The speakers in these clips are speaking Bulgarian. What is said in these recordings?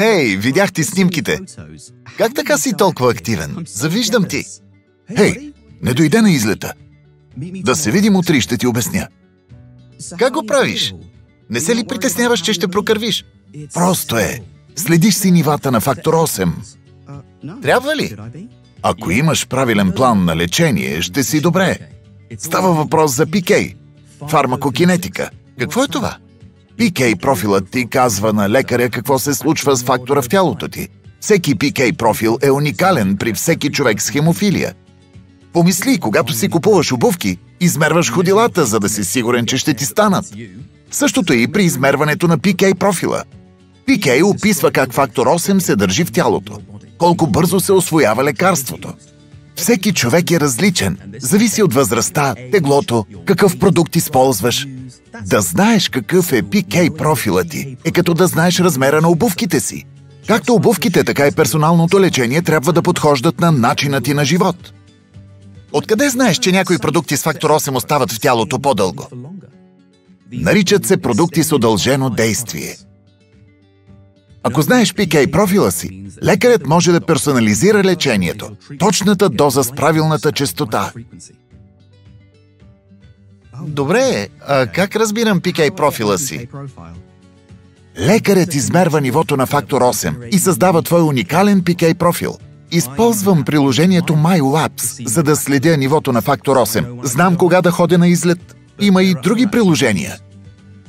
Хей, видях ти снимките. Как така си толкова активен? Завиждам ти. Хей, не дойде на излета. Да се видим утре и ще ти обясня. Как го правиш? Не се ли притесняваш, че ще прокървиш? Просто е. Следиш си нивата на фактор 8. Трябва ли? Ако имаш правилен план на лечение, ще си добре. Става въпрос за PK. Фармакокинетика. Какво е това? PK профилът ти казва на лекаря какво се случва с фактора в тялото ти. Всеки PK профил е уникален при всеки човек с хемофилия. Помисли, когато си купуваш обувки, измерваш ходилата, за да си сигурен, че ще ти станат. Същото е и при измерването на PK профила. PK описва как фактор 8 се държи в тялото, колко бързо се усвоява лекарството. Всеки човек е различен, зависи от възрастта, теглото, какъв продукт използваш. Да знаеш какъв е PK профила ти е като да знаеш размера на обувките си. Както обувките, така и персоналното лечение трябва да подхождат на начина ти на живот. Откъде знаеш, че някои продукти с фактор 8 остават в тялото по-дълго? Наричат се продукти с удължено действие. Ако знаеш PK профила си, лекарят може да персонализира лечението, точната доза с правилната честота. Добре, а как разбирам PK профила си? Лекарят измерва нивото на фактор 8 и създава твой уникален PK профил. Използвам приложението MyLabs, за да следя нивото на фактор 8. Знам кога да ходя на излет. Има и други приложения.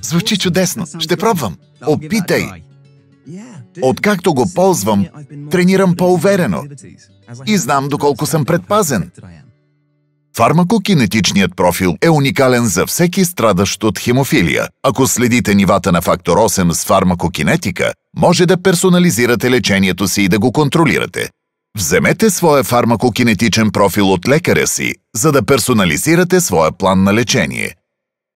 Звучи чудесно. Ще пробвам. Опитай. Откакто го ползвам, тренирам по-уверено и знам доколко съм предпазен. Фармакокинетичният профил е уникален за всеки страдащ от хемофилия. Ако следите нивата на фактор 8 с фармакокинетика, може да персонализирате лечението си и да го контролирате. Вземете своя фармакокинетичен профил от лекаря си, за да персонализирате своя план на лечение.